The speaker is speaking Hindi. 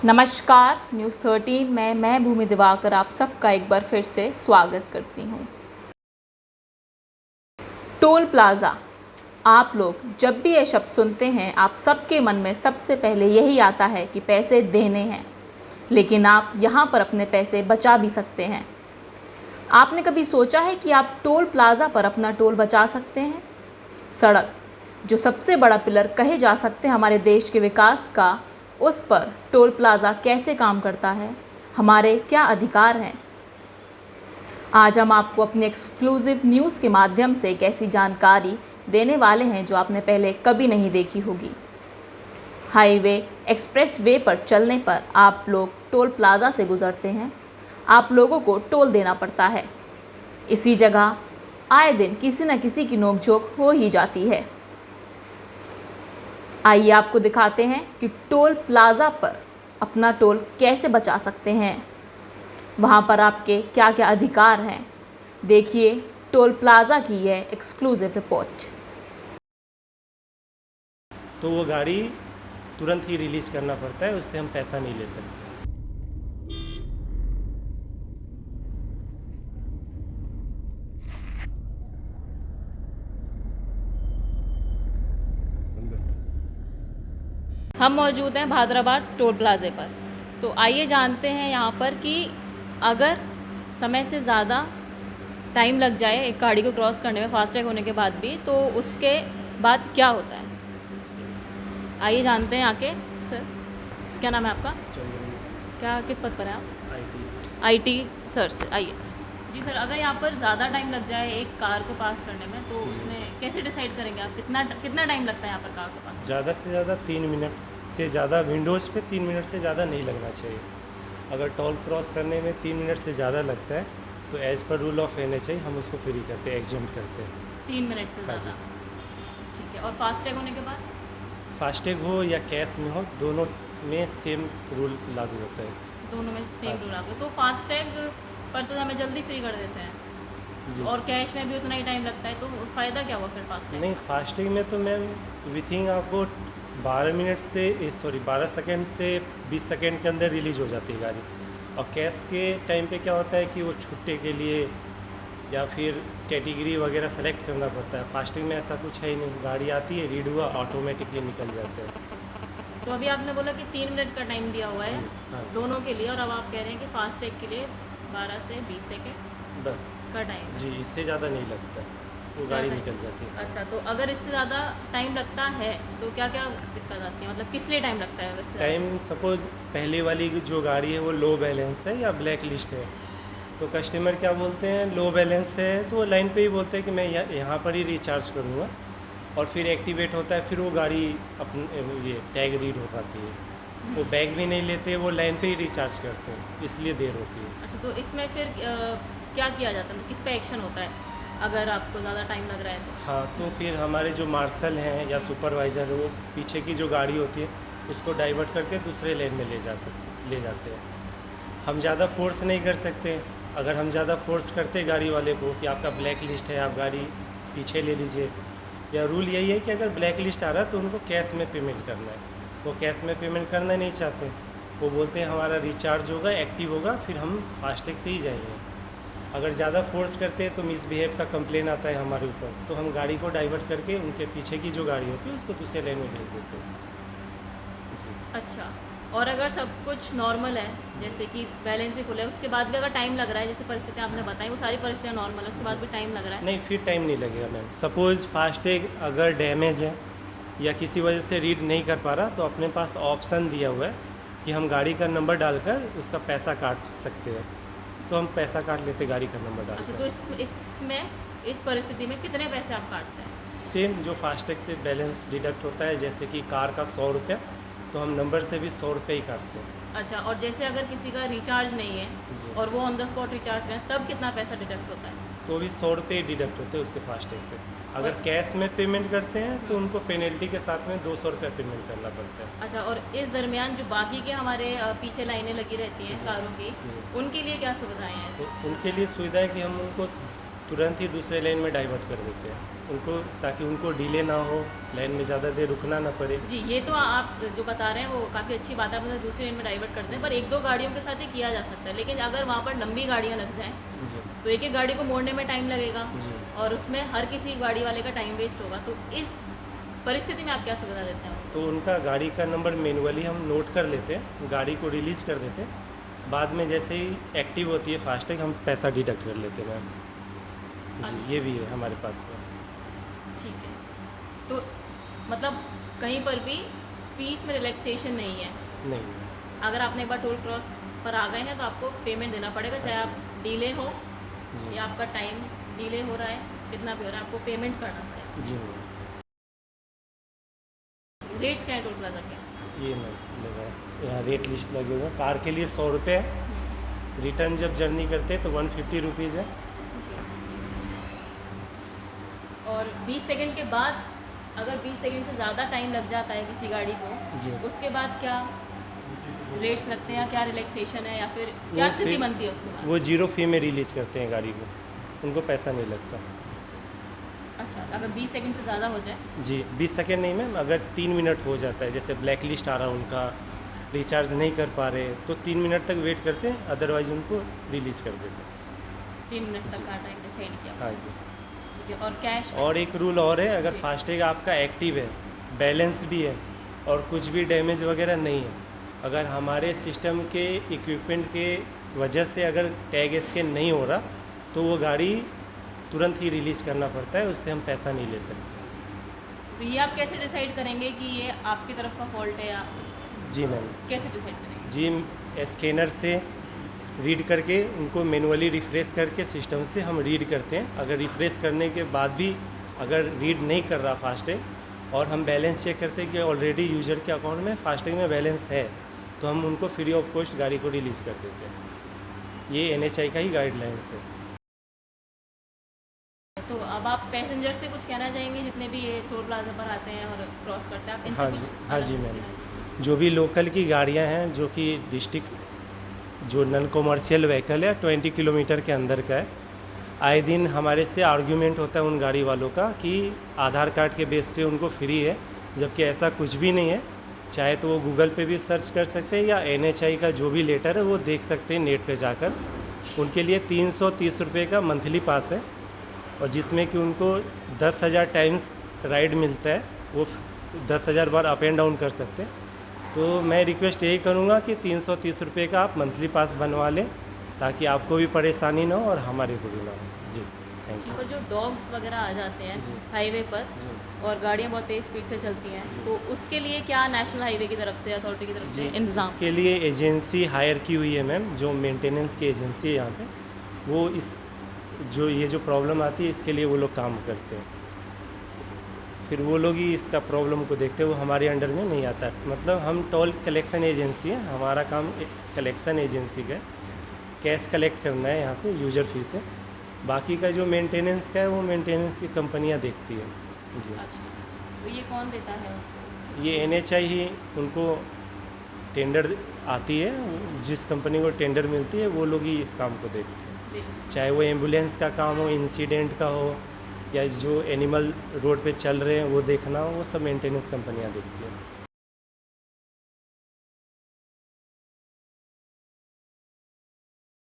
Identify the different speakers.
Speaker 1: नमस्कार, न्यूज़ 13 में मैं भूमि दिवाकर आप सबका एक बार फिर से स्वागत करती हूँ। Toll plaza. आप लोग जब भी ये शब्द सुनते हैं आप सबके मन में सबसे पहले यही आता है कि पैसे देने हैं, लेकिन आप यहाँ पर अपने पैसे बचा भी सकते हैं। आपने कभी सोचा है कि आप टोल प्लाज़ा पर अपना टोल बचा सकते हैं? सड़क, जो सबसे बड़ा पिलर कहे जा सकते हैं हमारे देश के विकास का, उस पर टोल प्लाज़ा कैसे काम करता है, हमारे क्या अधिकार हैं। आज हम आपको अपनी एक्सक्लूसिव न्यूज़ के माध्यम से एक ऐसी जानकारी देने वाले हैं जो आपने पहले कभी नहीं देखी होगी। हाईवे, एक्सप्रेस वे पर चलने पर आप लोग टोल प्लाज़ा से गुजरते हैं, आप लोगों को टोल देना पड़ता है। इसी जगह आए दिन किसी न किसी की नोकझोंक हो ही जाती है। आइए आपको दिखाते हैं कि टोल प्लाज़ा पर अपना टोल कैसे बचा सकते हैं, वहाँ पर आपके क्या क्या अधिकार हैं। देखिए टोल प्लाज़ा की यह एक्सक्लूसिव रिपोर्ट।
Speaker 2: तो वो गाड़ी तुरंत ही रिलीज़ करना पड़ता है, उससे हम पैसा नहीं ले सकते।
Speaker 1: हम मौजूद हैं भादराबाद टोल प्लाज़े पर। तो आइए जानते हैं यहाँ पर कि अगर समय से ज़्यादा टाइम लग जाए एक गाड़ी को क्रॉस करने में फास्टैग होने के बाद भी, तो उसके बाद क्या होता है। आइए जानते हैं आके। सर, क्या नाम है आपका? क्या किस पद पर हैं आप? आईटी सर से आइए। जी सर, अगर यहाँ पर ज़्यादा टाइम लग जाए एक कार को पास करने में, तो उसमें कैसे डिसाइड करेंगे आप कितना टाइम लगता है यहाँ पर कार को पास?
Speaker 2: ज़्यादा से ज़्यादा 3 मिनट से ज़्यादा, विंडोज़ पे 3 मिनट से ज़्यादा नहीं लगना चाहिए। अगर टोल क्रॉस करने में 3 मिनट से ज़्यादा लगता है तो as per rule of NHI हम उसको फ्री करते हैं, एग्जेम्प्ट करते हैं।
Speaker 1: 3 मिनट से ज़्यादा, ठीक है। और फास्टैग होने के बाद?
Speaker 2: फास्टैग हो या कैश में हो, दोनों में सेम रूल लागू होता है।
Speaker 1: दोनों में सेम रूल लागू। तो फास्टैग पर तो हमें जल्दी फ्री कर देते हैं
Speaker 2: जी।
Speaker 1: और कैश में भी उतना ही टाइम लगता है, तो फ़ायदा क्या हुआ फिर फास्टैग?
Speaker 2: नहीं, फास्टैग में तो मैम विथिंग आपको 12 सेकंड से 20 सेकंड के अंदर रिलीज़ हो जाती है गाड़ी। और कैश के टाइम पे क्या होता है कि वो छुट्टे के लिए या फिर कैटेगरी वगैरह सेलेक्ट करना पड़ता है। फास्टैग में ऐसा कुछ है ही नहीं, गाड़ी आती है, रीड हुआ, ऑटोमेटिकली निकल जाते हैं।
Speaker 1: तो अभी आपने बोला कि 3 मिनट का टाइम दिया हुआ है
Speaker 2: हाँ।
Speaker 1: दोनों के लिए, और अब आप कह रहे हैं कि फास्टैग के लिए 12 से 20 सेकेंड
Speaker 2: बस
Speaker 1: का टाइम।
Speaker 2: जी, इससे ज़्यादा नहीं लगता, वो गाड़ी निकल जाती है।
Speaker 1: अच्छा, तो अगर इससे ज़्यादा टाइम लगता है तो क्या क्या दिक्कत आती है, मतलब किस लिए टाइम लगता है? अगर
Speaker 2: टाइम सपोज़ पहले वाली जो गाड़ी है वो लो बैलेंस है या ब्लैक लिस्ट है, तो कस्टमर क्या बोलते हैं, लो बैलेंस है, तो वो लाइन पे ही बोलते हैं कि मैं यहाँ पर ही रिचार्ज करूँगा, और फिर एक्टिवेट होता है, फिर वो गाड़ी अपने ये टैग रीड हो पाती है। वो बैग भी नहीं लेते, वो लाइन पे ही रिचार्ज करते हैं, इसलिए देर होती है।
Speaker 1: अच्छा, तो इसमें फिर क्या किया जाता है, किस पे एक्शन होता है अगर आपको ज़्यादा टाइम लग रहा है तो?
Speaker 2: हाँ, तो फिर हमारे जो मार्शल हैं या सुपरवाइज़र है, वो पीछे की जो गाड़ी होती है उसको डाइवर्ट करके दूसरे लेन में ले जाते हैं। हम ज़्यादा फोर्स नहीं कर सकते। अगर हम ज़्यादा फोर्स करते गाड़ी वाले को कि आपका ब्लैक लिस्ट है, आप गाड़ी पीछे ले लीजिए, या रूल यही है कि अगर ब्लैक लिस्ट आ रहा है तो उनको कैश में पेमेंट करना है, वो कैश में पेमेंट करना नहीं चाहते। वो बोलते हैं हमारा रिचार्ज होगा, एक्टिव होगा, फिर हम फास्टैग से ही जाएंगे। अगर ज़्यादा फोर्स करते हैं तो मिसबिहेव का कंप्लेन आता है हमारे ऊपर, तो हम गाड़ी को डाइवर्ट करके उनके पीछे की जो गाड़ी होती है उसको दूसरे लेन में भेज देते हैं जी।
Speaker 1: अच्छा, और अगर सब कुछ नॉर्मल है, जैसे कि बैलेंस भी फुल है, उसके बाद भी अगर टाइम लग रहा है, जैसे परिस्थितियाँ आपने बताई वो सारी परिस्थितियाँ नॉर्मल है, उसके बाद भी टाइम लग रहा है?
Speaker 2: नहीं, फिर टाइम नहीं लगेगा मैम। सपोज़ फास्टैग अगर डैमेज है या किसी वजह से रीड नहीं कर पा रहा, तो अपने पास ऑप्शन दिया हुआ है कि हम गाड़ी का नंबर डालकर उसका पैसा काट सकते हैं, तो हम पैसा काट लेते गाड़ी का नंबर डालकर।
Speaker 1: अच्छा, तो इसमें इस परिस्थिति में कितने पैसे आप काटते हैं?
Speaker 2: सेम जो फास्टैग से बैलेंस डिडक्ट होता है, जैसे कि कार का 100 रुपये, तो हम नंबर से भी 100 रुपये ही काटते हैं।
Speaker 1: अच्छा, और जैसे अगर किसी का रिचार्ज नहीं है
Speaker 2: जी।
Speaker 1: और वो ऑन द स्पॉट रिचार्ज करें, तब कितना पैसा डिडक्ट होता है?
Speaker 2: तो भी 100 रुपये ही डिडक्ट होते हैं उसके फास्टैग से। अगर
Speaker 1: और-
Speaker 2: कैश में पेमेंट करते हैं तो उनको पेनल्टी के साथ में 200 रुपये पेमेंट करना पड़ता है।
Speaker 1: अच्छा, और इस दरमियान जो बाकी के हमारे पीछे लाइनें लगी रहती हैं
Speaker 2: जी।
Speaker 1: कारों की,
Speaker 2: जी।
Speaker 1: उनके लिए क्या सुविधाएं हैं?
Speaker 2: तो उनके लिए सुविधा है कि हम उनको तुरंत ही दूसरे लेन में डाइवर्ट कर देते हैं उनको, ताकि उनको डिले ना हो, लाइन में ज़्यादा देर रुकना ना पड़े।
Speaker 1: जी, ये तो आप जो बता रहे हैं वो काफ़ी अच्छी बात है, मतलब दूसरी लेन में डाइवर्ट करते हैं, पर एक दो गाड़ियों के साथ ही किया जा सकता है। लेकिन अगर वहाँ पर लंबी गाड़ियाँ लग जाएँ
Speaker 2: जी
Speaker 1: तो एक एक गाड़ी को मोड़ने में टाइम लगेगा
Speaker 2: जी।
Speaker 1: और उसमें हर किसी गाड़ी वाले का टाइम वेस्ट होगा। तो इस परिस्थिति में आप क्या सुविधा देते हैं?
Speaker 2: तो उनका गाड़ी का नंबर मैनुअली हम नोट कर लेते हैं, गाड़ी को रिलीज़ कर देते हैं, बाद में जैसे ही एक्टिव होती है फास्टैग हम पैसा डिडक्ट कर लेते हैं मैम।
Speaker 1: अच्छा।
Speaker 2: जी, ये भी है हमारे पास में।
Speaker 1: ठीक है, तो मतलब कहीं पर भी फीस में रिलैक्सेशन नहीं है।
Speaker 2: नहीं।
Speaker 1: अगर आपने एक बार टोल क्रॉस पर आ गए हैं तो आपको पेमेंट देना पड़ेगा, चाहे आप डिले हो
Speaker 2: जी
Speaker 1: या आपका टाइम डिले हो रहा है, कितना भी हो रहा है, आपको पेमेंट करना पड़ेगा।
Speaker 2: जी मैम।
Speaker 1: रेट्स क्या है टोल प्लाजा के?
Speaker 2: ये मैम लगा है, यहाँ रेट लिस्ट लगे हुए हैं। कार के लिए 100 रुपये है, रिटर्न जब जर्नी करते हैं तो 150 रुपीज़ है।
Speaker 1: जी। और 20 सेकंड के बाद अगर 20 सेकंड से ज़्यादा टाइम लग जाता है किसी गाड़ी को,
Speaker 2: जी।
Speaker 1: उसके बाद क्या रेट्स लगते हैं या क्या रिलैक्सेशन है या फिर क्या
Speaker 2: वो
Speaker 1: स्थिति
Speaker 2: फिर-
Speaker 1: बनती है उसके बाद?
Speaker 2: वो 0 फी में रिलीज़ करते हैं गाड़ी को, उनको पैसा नहीं लगता।
Speaker 1: अच्छा, अगर 20 सेकंड से ज़्यादा हो जाए?
Speaker 2: जी, 20 सेकेंड नहीं मैम, अगर 3 मिनट हो जाता है, जैसे ब्लैक लिस्ट आ रहा उनका, रिचार्ज नहीं कर पा रहे, तो 3 मिनट तक वेट करते हैं, अदरवाइज उनको रिलीज़ कर देते हैं।
Speaker 1: 3 मिनट तक
Speaker 2: जी।
Speaker 1: का टाइम डिसाइड किया।
Speaker 2: हाँ जी।
Speaker 1: ठीक है, और कैश?
Speaker 2: और एक रूल और है, अगर
Speaker 1: जी।
Speaker 2: फास्टैग आपका एक्टिव है, बैलेंस भी है और कुछ भी डैमेज वगैरह नहीं है, अगर हमारे सिस्टम के इक्विपमेंट के वजह से अगर टैग स्कैन नहीं हो रहा, तो वो गाड़ी तुरंत ही रिलीज़ करना पड़ता है, उससे हम पैसा नहीं ले सकते।
Speaker 1: तो ये आप कैसे डिसाइड करेंगे कि ये आपकी तरफ का फॉल्ट है या
Speaker 2: जी मैम।
Speaker 1: कैसे डिसाइड करेंगे?
Speaker 2: जी, स्कैनर से रीड करके उनको मैनुअली रिफ़्रेश करके सिस्टम से हम रीड करते हैं। अगर रिफ़्रेश करने के बाद भी अगर रीड नहीं कर रहा फास्टैग और हम बैलेंस चेक करते हैं कि ऑलरेडी यूज़र के अकाउंट में फास्टैग में बैलेंस है, तो हम उनको फ्री ऑफ कॉस्ट गाड़ी को रिलीज़ कर देते हैं। ये NHAI का ही गाइडलाइंस है।
Speaker 1: तो अब आप पैसेंजर से कुछ कहना चाहेंगे जितने भी ये टोल प्लाजा पर आते हैं और क्रॉस करते हैं, आप इनसे
Speaker 2: हाँ
Speaker 1: कुछ
Speaker 2: जी, हाँ जी
Speaker 1: मैम।
Speaker 2: मैम। जो भी लोकल की गाड़ियाँ हैं, जो कि डिस्ट्रिक्ट जो नॉन कमर्शियल व्हीकल है 20 किलोमीटर के अंदर का है, आए दिन हमारे से आर्ग्यूमेंट होता है उन गाड़ी वालों का कि आधार कार्ड के बेस पे उनको फ्री है, जबकि ऐसा कुछ भी नहीं है। चाहे तो वो गूगल पे भी सर्च कर सकते हैं या NHAI का जो भी लेटर है वो देख सकते हैं नेट पे जाकर। उनके लिए 330 रुपये का मंथली पास है और जिसमें कि उनको 10,000 टाइम्स राइड मिलता है, वो 10,000 बार अप एंड डाउन कर सकते हैं। तो मैं रिक्वेस्ट यही करूँगा कि 330 रुपये का आप मंथली पास बनवा लें, ताकि आपको भी परेशानी ना हो और हमारे को भी ना हो। जी, थैंक यू।
Speaker 1: पर जो डॉग्स वगैरह आ जाते हैं
Speaker 2: जी।
Speaker 1: हाईवे पर
Speaker 2: जी
Speaker 1: और गाड़ियाँ बहुत तेज़ स्पीड से चलती हैं, तो उसके लिए क्या नेशनल हाईवे की तरफ से, अथॉरिटी की तरफ से इंतज़ाम?
Speaker 2: इसके लिए एजेंसी हायर की हुई है मैम, जो मेंटेनेंस की एजेंसी है यहाँ पे, वो इस जो ये जो प्रॉब्लम आती है इसके लिए वो लोग काम करते हैं। फिर वो लोग ही इसका प्रॉब्लम को देखते हैं, वो हमारे अंडर में नहीं आता है। मतलब हम टोल कलेक्शन एजेंसी है, हमारा काम कलेक्शन एजेंसी का है, कैश कलेक्ट करना है यहाँ से यूजर फी से। बाकी का जो मेंटेनेंस का है वो मेंटेनेंस की कंपनियाँ देखती है। जी,
Speaker 1: अच्छा, तो ये कौन देता है?
Speaker 2: ये NHAI ही उनको टेंडर आती है, जिस कंपनी को टेंडर मिलती है वो लोग ही इस काम को देखते हैं। चाहे वो एम्बुलेंस का काम हो, इंसिडेंट का हो, या जो एनिमल रोड पे चल रहे हैं वो देखना हो, वो सब मेंटेनेंस कंपनियाँ देखती हैं।